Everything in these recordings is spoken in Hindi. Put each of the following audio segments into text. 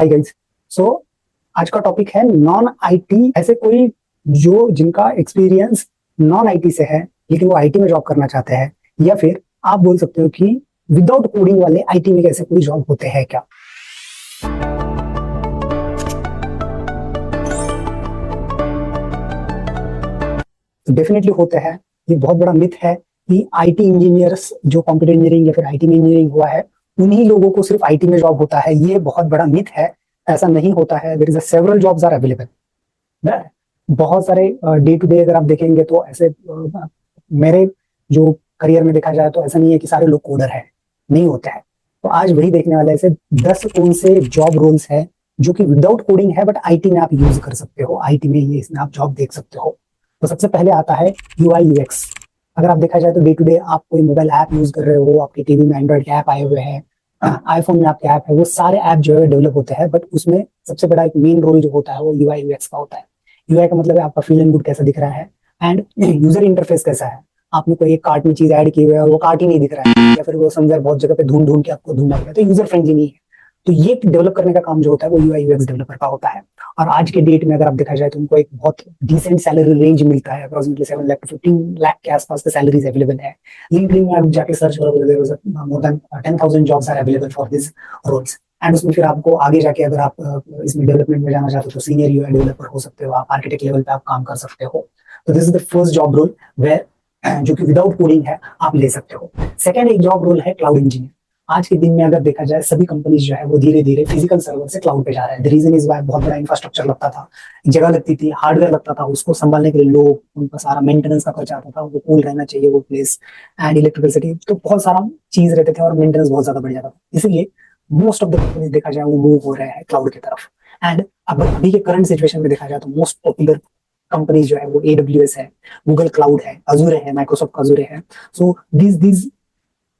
Hi guys. सो आज का टॉपिक है नॉन आईटी, ऐसे कोई जो जिनका एक्सपीरियंस नॉन आईटी से है लेकिन वो आईटी में जॉब करना चाहते हैं, या फिर आप बोल सकते हो कि विदाउट कोडिंग वाले आईटी में ऐसे कोई जॉब होते हैं क्या। तो डेफिनेटली होते हैं। ये बहुत बड़ा मिथ है कि आईटी इंजीनियर्स जो कंप्यूटर इंजीनियरिंग या फिर आईटी में इंजीनियरिंग हुआ है उन्हीं लोगों को सिर्फ आईटी में जॉब होता है। ये बहुत बड़ा मिथ है, ऐसा नहीं होता है। There is a several jobs are available. बहुत सारे डे टू डे अगर आप देखेंगे तो ऐसे मेरे जो करियर में देखा जाए तो ऐसा नहीं है कि सारे लोग कोडर है, नहीं होता है। तो आज वही देखने वाले ऐसे 10 कौन से जॉब रोल्स है जो कि विदाउट कोडिंग है बट आईटी में आप यूज कर सकते हो, आईटी में ये इसमें आप जॉब देख सकते हो। तो सबसे पहले आता है यूआई यूएक्स। अगर आप देखा जाए तो डे टू डे आप कोई मोबाइल ऐप यूज कर रहे हो, आपके टीवी में एंड्रॉइड के ऐप आए हुए हैं, आईफोन में आपके ऐप है, वो सारे ऐप जो है डेवलप होते हैं, बट उसमें सबसे बड़ा एक मेन रोल जो होता है वो यूआई यूएक्स का होता है। यूआई का मतलब है आपका फील एंड गुड कैसा दिख रहा है, एंड यूजर इंटरफेस कैसा है। आपने कोई एक कार्ट में चीज ऐड की हुई है और वो कार्ट ही नहीं दिख रहा है, या फिर वो समवेयर बहुत जगह पे ढूंढ ढूंढ के आपको ढूंढना पड़ेगा, तो यूजर फ्रेंडली नहीं है। तो ये डेवलप करने का काम जो होता है वो यूआई यूएक्स डेवलपर का होता है। और आज के डेट में अगर आप देखा जाए तो उनको एक बहुत डिसेंट सैलरी रेंज मिलता है, अप्रोक्सीमेटली 7 लाख टू 15 लाख के आसपास के सैलरीज अवेलेबल है। लिंक्डइन में आप जाके सर्च करोगे, more than 10,000 jobs are available for this roles. And उसमें फिर आपको आगे जाके अगर आप इसमें डेवलपमेंट में जाना चाहते हो तो सीनियर यूआई डेवलपर हो सकते हो, आप आर्किटेक्ट लेवल पे आप काम कर सकते हो। तो this is the first job role where जो कि विदाउट कोडिंग है, आप ले सकते हो। सेकंड एक जॉब रोल है क्लाउड इंजीनियर। आज के दिन में अगर देखा जाए सभी कंपनीज जो है वो धीरे धीरे फिजिकल सर्वर से क्लाउड पे जा रहे हैं। द रीजन इज वाई बहुत बड़ा इंफ्रास्ट्रक्चर लगता था, जगह लगती थी, हार्डवेयर लगता था, उसको संभालने के लिए लोग, उनका सारा मेंटेनेंस का खर्चा आता था, वो कूल रहना चाहिए वो प्लेस, एंड इलेक्ट्रिसिटी, तो बहुत सारा चीज रहते थे और मेंटेनेंस बहुत ज्यादा बढ़ जाता था। इसलिए मोस्ट ऑफ द कंपनीज देखा जाए वो मूव हो रहे हैं क्लाउड की तरफ। एंड अब अभी के करंट सिचुएशन में देखा जाए तो मोस्ट पॉपुलर कंपनीज जो है वो AWS है, गूगल क्लाउड है, अजूर है, माइक्रोसॉफ्ट अजूर है। So these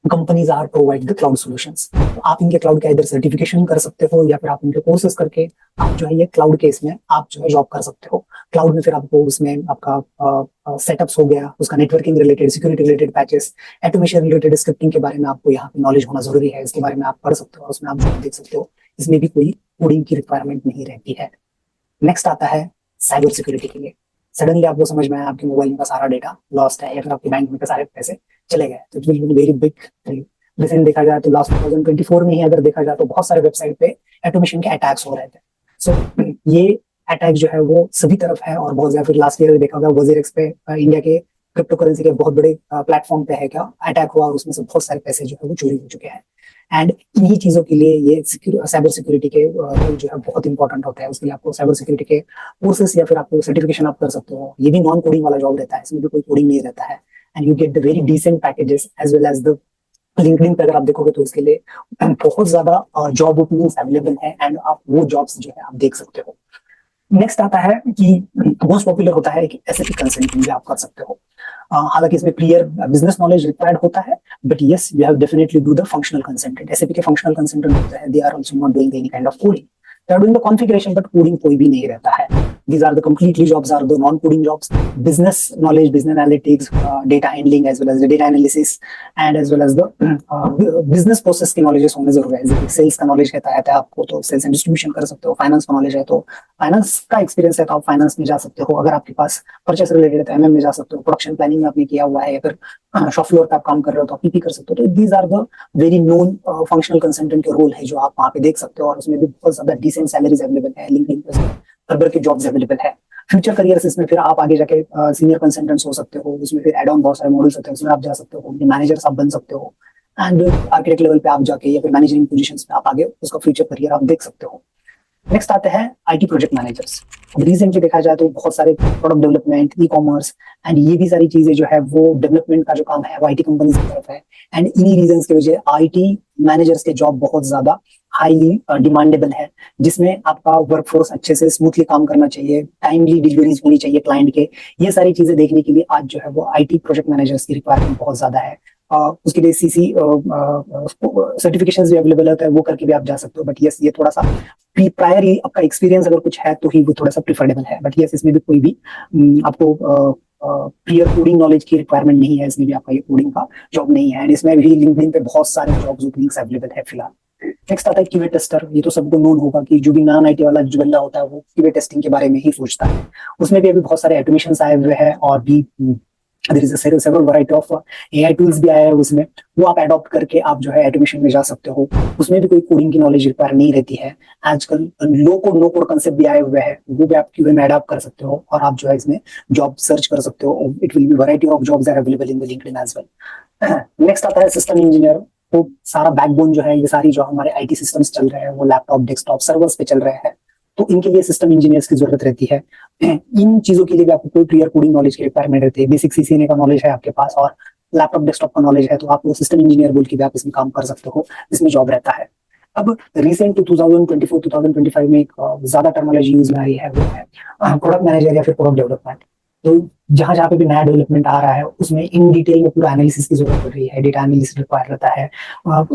companies are provide the cloud solutions. तो आप इनके क्लाउड का इधर सर्टिफिकेशन कर सकते हो या फिर आप इनके कोर्सेज करके आप जो है ये क्लाउड के इसमें आप जो है जॉब कर सकते हो। क्लाउड में फिर आपको उसमें आपका सेटअप्स हो गया, उसका networking related, security related patches, automation related scripting के बारे में आपको यहाँ पे नॉलेज होना जरूरी है। इसके बारे में आप पढ़ सकते हो, उसमें आप जॉब देख सकते हो। इसमें भी कोई कोडिंग की रिक्वायरमेंट नहीं रहती है। नेक्स्ट आता है साइबर सिक्योरिटी के लिए। सडनली आपको समझ में आया आपके मोबाइल का सारा डेटा लॉस्ट है या फिर आपके बैंक में के सारे पैसे चले गए, तो it will be very big thing. Recent देखा जाए तो लास्ट 2024 में ही अगर देखा जाए तो बहुत सारे वेबसाइट पे ऑटोमेशन के अटैक्स हो रहे थे। सो ये अटैक जो है वो सभी तरफ है और बहुत ज्यादा। फिर लास्ट ईयर देखा होगा वजीरेक्स पे इंडिया के क्रिप्टो करेंसी के बहुत बड़े प्लेटफॉर्म पे है क्या अटैक हुआ और उसमें से बहुत सारे पैसे जो है वो चोरी हो चुके हैं। एंड इन्हीं चीजों के लिए ये साइबर सिक्योरिटी के जो है बहुत इंपॉर्टेंट होता है। उसके लिए आपको साइबर सिक्योरिटी के कोर्सेस या फिर आपको सर्टिफिकेशन आप कर सकते हो। ये भी नॉन कोडिंग वाला जॉब रहता है, इसमें भी कोई कोडिंग नहीं रहता है। And you get the very decent packages as well as the LinkedIn पे अगर आप देखोगे तो इसके लिए बहुत ज्यादा जॉब ओपनिंग्स अवेलेबल है एंड आप वो जॉब्स जो है आप देख सकते हो। नेक्स्ट आता है कि मोस्ट पॉपुलर होता है कि एसएपी कंसल्टिंग भी आप कर सकते हो। हालांकि इसमें क्लियर बिजनेस नॉलेज रिक्वायर्ड होता है, but yes you have definitely do the functional consultant. SAP के फंक्शनल कंसल्टेंट होते हैं, they are also not doing any kind of coding, they are doing the configuration, but coding कोई भी नहीं रहता है। These are the completely jobs are the non-coding jobs. Business knowledge, business analytics, data handling as well as the data analysis, and as well as the business process की knowledge होने जरूरी है। जैसे सेल्स का नॉलेज रहता है आपको तो सेल्स एंड डिस्ट्रीब्यूशन कर सकते हो। फाइनेंस का नॉलेज है तो फाइनेंस का एक्सपीरियंस है तो आप फाइनेंस में जा सकते हो। अगर आपके पास परचेस रिलेटेड है तो एमएम में जा सकते हो। प्रोडक्शन प्लानिंग में आपने किया हुआ है या फिर शॉप फ्लोर पे आप काम कर रहे हो तो आप पीपी कर सकते हो। तो these are the very known functional consultant के रोल है जो आप वहाँ पे देख सकते हो और उसमें भी बहुत ज्यादा डिसेंट सैलरीज अवेलेबल है। लिंक्डइन पे तरह की जॉब्स अवेलेबल है। फ्यूचर करियर्स इसमें फिर आप आगे जाके सीनियर कंसल्टेंट्स हो सकते हो। उसमें फिर एड ऑन बहुत सारे मॉडल्स होते हैं, उसमें आप जा सकते हो, मैनेजर्स आप बन सकते हो। एंड आर्किटेक्ट लेवल पे आप जाके या फिर मैनेजरिंग पोजीशंस पे आप आगे उसका फ्यूचर करियर आप देख सकते हो। नेक्स्ट आते हैं आईटी प्रोजेक्ट मैनेजर्स। रिसेंटली देखा जाए तो बहुत सारे product development, e commerce and ये भी सारी चीजें जो है वो डेवलपमेंट का जो काम है वो आईटी कंपनीज की तरफ है। एंड इन्हीं रीजंस की वजह आईटी मैनेजर्स के जॉब बहुत ज्यादा हाईली डिमांडेबल है, जिसमें आपका वर्कफोर्स अच्छे से स्मूथली काम करना चाहिए, टाइमली डिलीवरीज होनी चाहिए क्लाइंट के। ये सारी चीजें देखने के लिए आज जो है वो आईटी प्रोजेक्ट मैनेजर्स की रिक्वायरमेंट बहुत ज्यादा है। उसके लिए सीसी सर्टिफिकेशंस भी अवेलेबल होता है, वो करके भी आप जा सकते हो। बट यस ये थोड़ा सा प्रायर ही आपका एक्सपीरियंस अगर कुछ है तो ही वो थोड़ा सा प्रिफरेबल है। बट यस इसमें भी कोई भी आपको क्लियर कोडिंग नॉलेज की रिक्वायरमेंट नहीं है, इसमें भी आपका ये कोडिंग का जॉब नहीं है। एंड इसमें भी लिंक्डइन पे बहुत सारे जॉब्स ओपनिंग्स अवेलेबल है फिलहाल। नेक्स्ट आता है क्यूए टेस्टर। ये तो सबको नोन होगा कि जो भी नॉन आईटी वाला जो बंदा होता है वो क्यूए टेस्टिंग के बारे में ही सोचता है। उसमें भी अभी बहुत सारे ऑटोमेशन आए हुए हैं और भी there is several variety of AI tools भी आए हैं उसमें। वो आप अडॉप्ट करके आप जो है ऑटोमेशन में जा सकते हो। उसमें भी कोई कोडिंग की नॉलेज रिक्वायर नहीं रहती है। आजकल लो कोड नो कोड कंसेप्ट भी आए हुए हैं, वो भी आप क्यूए में अडॉप्ट कर सकते हो और आप जो है इसमें जॉब सर्च कर सकते हो। It will be variety of jobs are available in the LinkedIn as well. Next आता है सिस्टम इंजीनियर। तो सारा बैकबोन जो है, ये सारी जो हमारे आईटी सिस्टम्स चल रहे हैं वो लैपटॉप डेस्कटॉप सर्वर्स पे चल रहे हैं। तो इनके लिए सिस्टम इंजीनियर्स की जरूरत रहती है। इन चीजों के लिए भी आपको कोई क्लियर कोडिंग नॉलेज की रिक्वायरमेंट रहती है। बेसिक सीसीएनए का नॉलेज है आपके पास और लैपटॉप डेस्कटॉप का नॉलेज है, तो आप वो सिस्टम इंजीनियर बोल के भी आप इसमें काम कर सकते हो। इसमें जॉब रहता है। अब रिसेंट 2024-2025 में एक ज्यादा टर्मिनोलॉजी यूज में आ रही है, वो है प्रोडक्ट मैनेजर या फिर प्रोडक्ट डेवलपमेंट। तो जहां जहां पे भी नया डेवलपमेंट आ रहा है उसमें इन डिटेल में पूरा एनालिसिस की जरूरत पड़ रही है। डेटा एनालिसिस रिक्वायर रहता है।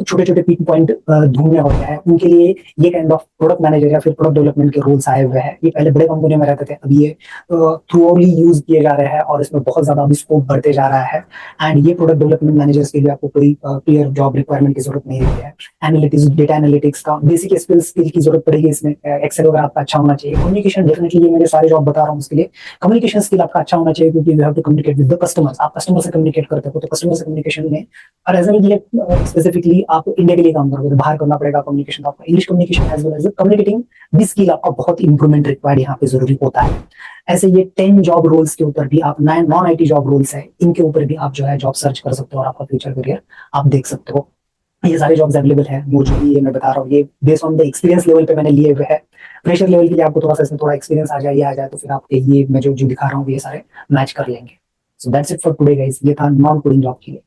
छोटे छोटे पिन पॉइंट ढूंढने होते हैं, उनके लिए ये काइंड ऑफ प्रोडक्ट मैनेजर या फिर प्रोडक्ट डेवलपमेंट के रोल्स आए हुए हैं। ये पहले बड़े कंपनियों में रहते थे, अभी ये थ्रूअली यूज किए जा रहे हैं और इसमें बहुत ज्यादा अभी स्कोप बढ़ते जा रहा है। एंड ये प्रोडक्ट डेवलपमेंट मैनेजर्स के लिए आपको कोई क्लियर जॉब रिक्वायरमेंट की जरूरत नहीं रहती है। एनालिटिक्स डेटा एनालिटिक्स का बेसिक स्किल की जरूरत पड़ेगी इसमें। एक्सेल वगैरह आपका अच्छा होना चाहिए। कम्युनिकेशन डेफिनेटली, ये मेरे सारे जॉब बता रहा हूँ उसके लिए कम्युनिकेशन स्किल आपका अच्छा होना चाहिए, क्योंकि you have to communicate with the customers. आप कस्टमर से कम्युनिकेट करते हो तो कस्टमर से कम्युनिकेशन में, और एज ये स्पेसिफिकली आप इंडिया के लिए काम करोगे तो बाहर करना पड़ेगा कम्युनिकेशन। आपका English communication as well as communicating this skill आपका बहुत इंप्रूवमेंट रिक्वायर्ड यहाँ पे जरूरी होता है। ऐसे ये 10 जॉब रोल्स के ऊपर भी आप, नॉन आईटी जॉब रोल्स है, इनके ऊपर भी आप जो है जॉब सर्च कर सकते हो और आपका फ्यूचर करियर आप देख सकते हो। ये सारे जॉब्स अवेलेबल है। वो जो भी ये मैं बता रहा हूँ, ये based on the experience level पे मैंने लिए हुए हैं। फ्रेशर लेवल के लिए आपको थोड़ा सा इसमें थोड़ा एक्सपीरियंस आ जाए, ये आ जाए तो फिर आप ये मैं जो जो दिखा रहा हूँ ये सारे मैच कर लेंगे। So that's it for today guys. ये था नॉन कोडिंग जॉब के लिए।